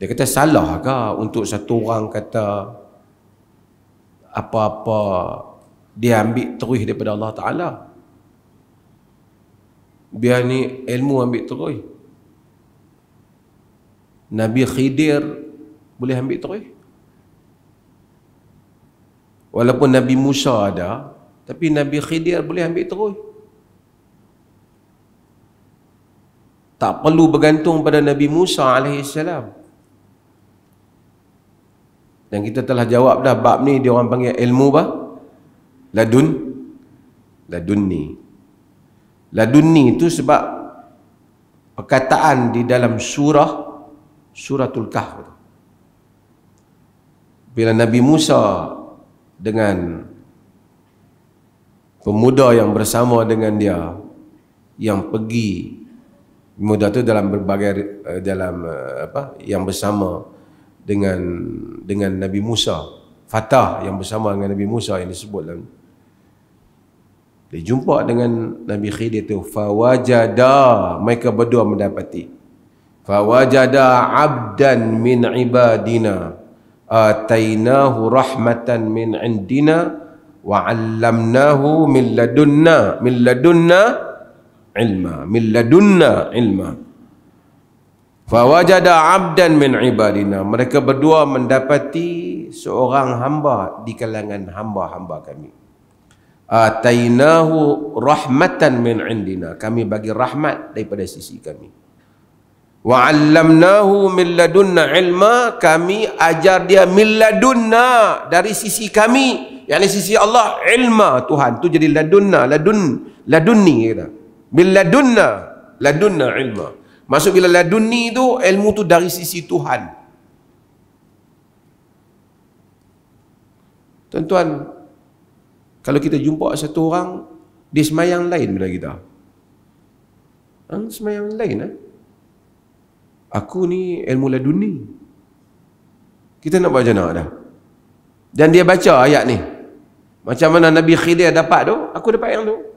Dia kata salah ke untuk satu orang kata apa-apa dia ambil terus daripada Allah Ta'ala? Biar ni ilmu ambil terus. Nabi Khidir boleh ambil terus. Walaupun Nabi Musa ada, tapi Nabi Khidir boleh ambil terus. Tak perlu bergantung pada Nabi Musa alaihissalam. Dan kita telah jawab dah bab ni, dia orang panggil ilmu apa? Ladunni. Ladunni itu sebab perkataan di dalam suratul Kahf. Bila Nabi Musa dengan pemuda yang bersama dengan dia yang pergi, pemuda itu dalam berbagai yang bersama dengan Nabi Musa, Fatah yang bersama dengan Nabi Musa yang disebut dalam, dia jumpa dengan Nabi Khidir itu. Fawajada, mereka berdua mendapati, fawajada abdan min ibadina atainahu rahmatan min indina wa 'allamnahu min ladunna ilma. Fawajada abdan min ibadina, mereka berdua mendapati seorang hamba di kalangan hamba-hamba kami. Atainahu rahmatan min indina, kami bagi rahmat daripada sisi kami. Wa 'allamnahu min ladunna ilma, kami ajar dia min ladunna, dari sisi kami, yakni sisi Allah, ilma Tuhan tu jadi ladunni kata. Min ladunna ilma. Maksud bila ladunni tu, ilmu tu dari sisi Tuhan. Tuan-tuan, kalau kita jumpa satu orang, dia semayang lain daripada kita. Semayang lain aku ni ilmu ladunni. Kita nak baca nak dah. Dan dia baca ayat ni. Macam mana Nabi Khidir dapat tu, aku dapat yang tu.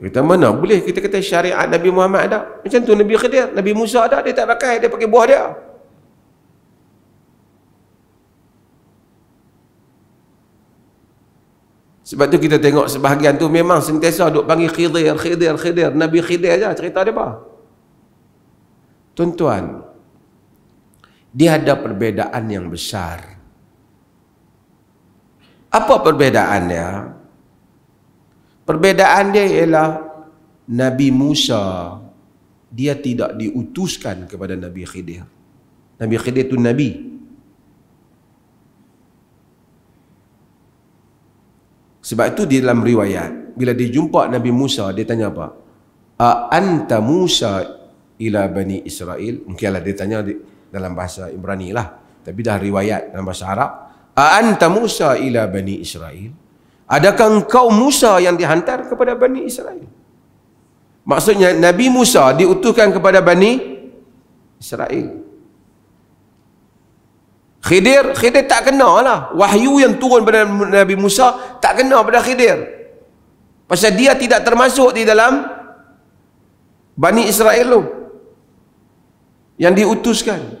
Kita mana boleh kita kata syariat Nabi Muhammad ada. Macam tu Nabi Khidir, Nabi Musa ada, dia tak pakai, dia pakai buah dia. Sebab tu kita tengok sebahagian tu memang sentiasa duk panggil Khidir. Nabi Khidir aja cerita dia apa. Tuan-tuan, dia ada perbezaan yang besar. Apa perbezaan dia? Perbezaan dia ialah Nabi Musa, dia tidak diutuskan kepada Nabi Khidir. Nabi Khidir itu Nabi. Sebab itu di dalam riwayat, bila dia jumpa Nabi Musa, dia tanya apa? Anta Musa ila Bani Israel. Mungkinlah dia tanya dalam bahasa Ibrani lah. Tapi dah riwayat dalam bahasa Arab. Anta Musa ila Bani Israel. Adakah engkau Musa yang dihantar kepada Bani Israel? Maksudnya Nabi Musa diutuskan kepada Bani Israel. Khidir tak kena lah. Wahyu yang turun pada Nabi Musa tak kena pada Khidir. Pasal dia tidak termasuk di dalam Bani Israel tu yang diutuskan.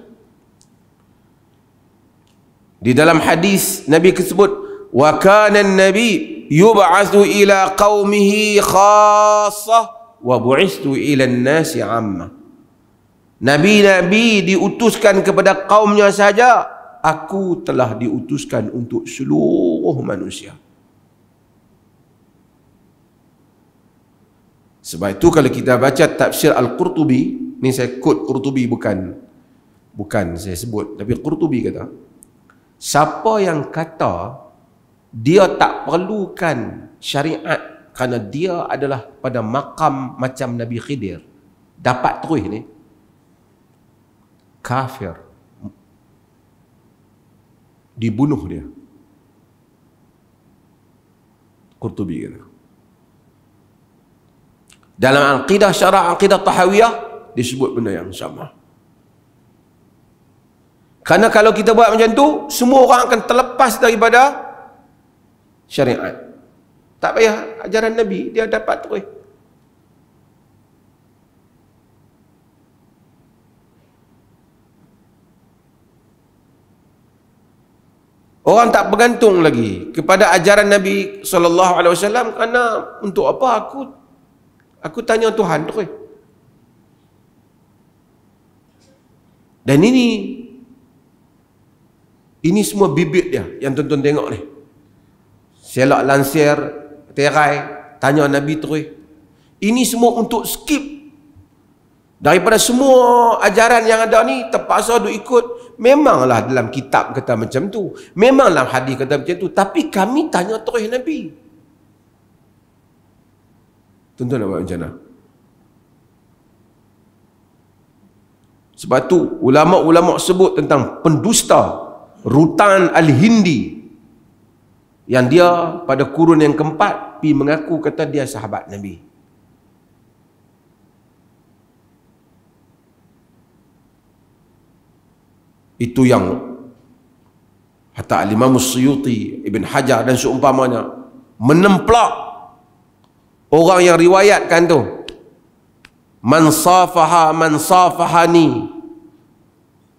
Di dalam hadis Nabi tersebut, wa kana an-nabi yub'atsu ila qaumihi khassah wa bu'istu ila an-nasi 'ammah. Nabi-nabi diutuskan kepada kaumnya saja, aku telah diutuskan untuk seluruh manusia. Sebab itu kalau kita baca tafsir Al-Qurtubi, ni saya quote Qurtubi, bukan saya sebut, tapi Qurtubi kata, siapa yang kata dia tak perlukan syariat kerana dia adalah pada makam macam Nabi Khidir, dapat terus ni, kafir. Dibunuh dia. Qurtubi kata. Dalam aqidah syarah, aqidah tahawiyah disebut benda yang sama. Karena kalau kita buat macam tu, semua orang akan terlepas daripada syariat. Tak payah ajaran Nabi, dia dapat terus. Orang tak bergantung lagi kepada ajaran Nabi SAW kerana untuk apa aku tanya Tuhan terus. Dan ini semua bibit dia yang tuan-tuan tengok ni. Selak lansir, terai, tanya Nabi terus. Ini semua untuk skip. Daripada semua ajaran yang ada ni, terpaksa duk ikut. Memanglah dalam kitab kata macam tu. Memanglah hadis kata macam tu. Tapi kami tanya terus Nabi. Tuan-tuan nak buat macam mana? Sebab tu, ulama-ulama sebut tentang pendusta Rutan Al-Hindi, yang dia pada kurun yang keempat pergi mengaku kata dia sahabat Nabi. Itu yang hatta Al-Imam Suyuti, Ibn Hajar dan seumpamanya menemplak orang yang riwayatkan tu. Man safaha man safahani,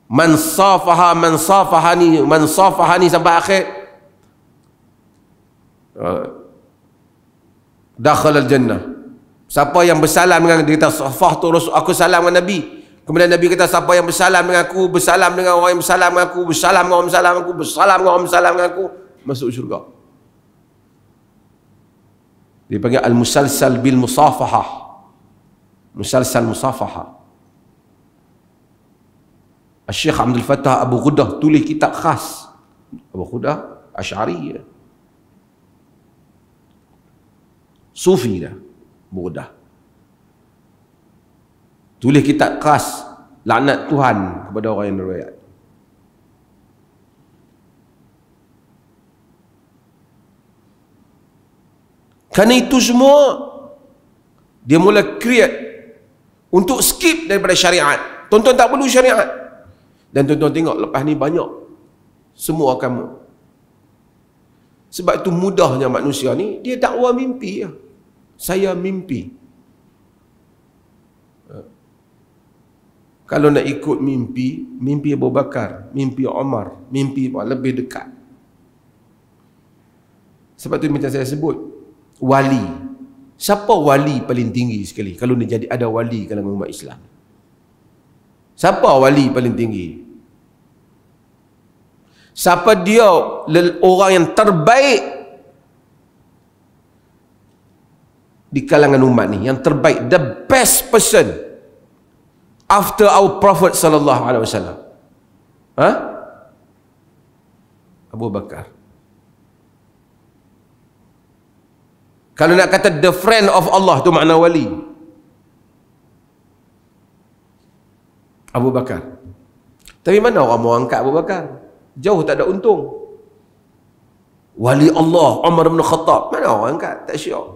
man safaha man safahani, man safahani sampai akhir, dakhala al-jannah. Siapa yang bersalam dengan dia, kata safah tu Rasul, aku salam dengan Nabi. Kemudian Nabi kata siapa yang bersalam dengan aku, bersalam dengan orang yang bersalam dengan aku, bersalam dengan orang bersalam dengan aku, bersalam dengan orang bersalam dengan aku, masuk syurga. Dia panggil al-musalsal bil musafahah. Musalsal musafahah. Syekh Abdul Fattah Abu Ghudah tulis kitab khas. Abu Ghudah Asy'ari, Sufi dah, Abu Ghudah. Tulis kitab khas laknat Tuhan kepada orang yang riwayat. Kerana itu semua dia mula create untuk skip daripada syariat. Tuan-tuan tak perlu syariat. Dan tuan-tuan tengok lepas ni banyak semua kamu. Sebab itu mudahnya manusia ni, dia dakwa mimpi ya. Saya mimpi. Kalau nak ikut mimpi Abu Bakar, mimpi Umar, mimpi lebih dekat. Sebab tu macam saya sebut, wali. Siapa wali paling tinggi sekali kalau dia jadi ada wali kalangan umat Islam? Siapa wali paling tinggi? Siapa dia orang yang terbaik di kalangan umat ni, yang terbaik, the best person after our Prophet sallallahu alaihi wasallam? Abu Bakar. Kalau nak kata the friend of Allah tu makna wali, Abu Bakar. Tapi mana orang mau angkat Abu Bakar? Jauh tak ada untung. Wali Allah Umar bin Khattab, mana orang angkat? Tak syiar.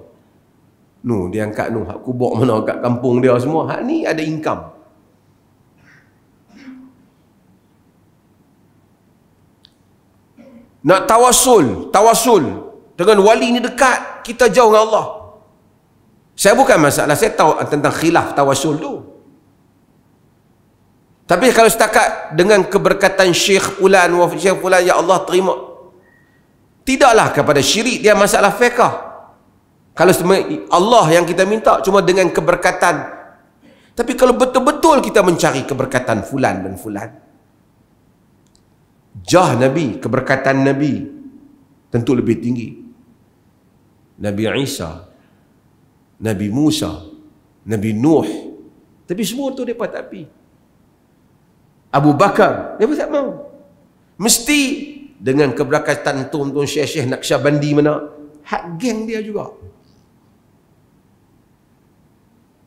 Dia angkat hak kubur mana kat kampung dia semua. Hak ni ada income. Nak tawasul dengan wali ni dekat, kita jauh dengan Allah. Saya bukan masalah, saya tahu tentang khilaf tawasul tu. Tapi kalau setakat dengan keberkatan Syekh Fulan wa Syekh Fulan, ya Allah terima, tidaklah kepada syirik, dia masalah fiqh. Kalau Allah yang kita minta cuma dengan keberkatan. Tapi kalau betul-betul kita mencari keberkatan Fulan dan Fulan, jah Nabi, keberkatan Nabi tentu lebih tinggi. Nabi Isa, Nabi Musa, Nabi Nuh, tapi semua tu mereka tak pergi. Abu Bakar, dia pun tak mau. Mesti dengan keberkatan tuan-tuan Syekh Naqsyabandi mana, hak geng dia juga.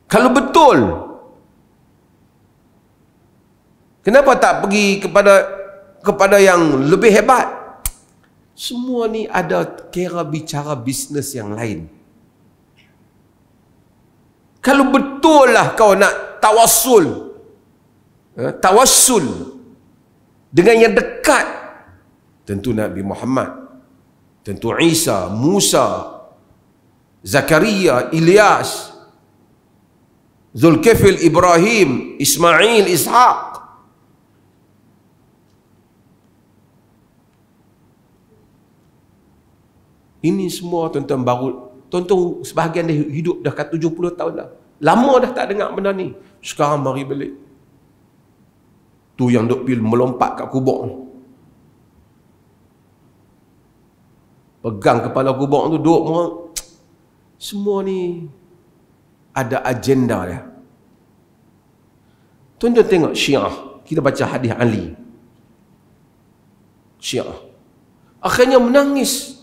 Kalau betul, kenapa tak pergi kepada yang lebih hebat? Semua ni ada kira bicara bisnes yang lain. Kalau betul lah kau nak tawassul dengan yang dekat, tentu Nabi Muhammad, tentu Isa, Musa, Zakaria, Ilyas, Zulkifil, Ibrahim, Ismail, Ishaq. Ini semua tuan-tuan baru, tuan-tuan sebahagian dia hidup dah kat 70 tahun dah. Lama dah tak dengar benda ni. Sekarang mari balik. Tu yang duk pergi melompat kat kubur. Pegang kepala kubur tu, duk semua ni ada agenda dia. Tuan-tuan tengok Syiah. Kita baca hadis Ali. Syiah. Akhirnya menangis.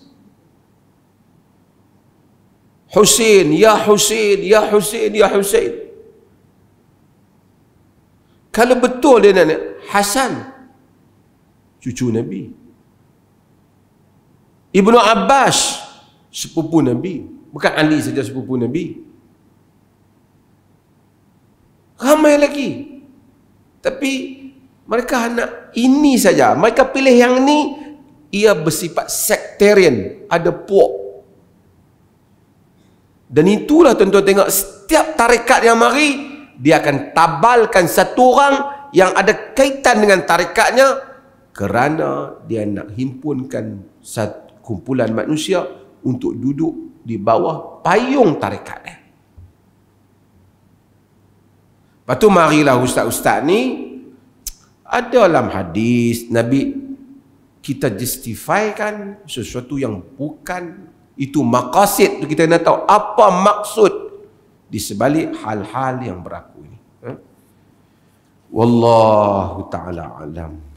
Husain, ya Husain, ya Husain, ya Husain. Kalau betul dia nak Hasan, cucu Nabi. Ibnu Abbas, sepupu Nabi. Bukan Ali saja sepupu Nabi. Ramai lagi. Tapi mereka nak ini saja. Mereka pilih yang ni, ia bersifat sectarian. Ada puak. Dan itulah tuan-tuan tengok, setiap tarekat yang mari, dia akan tabalkan satu orang yang ada kaitan dengan tarekatnya, kerana dia nak himpunkan satu kumpulan manusia untuk duduk di bawah payung tarekat dia. Lepas tu marilah ustaz-ustaz ni, ada dalam hadis Nabi kita justifikan sesuatu yang bukan itu maqasid. Kita nak tahu apa maksud di sebalik hal-hal yang berlaku ini. Wallahu ta'ala alam.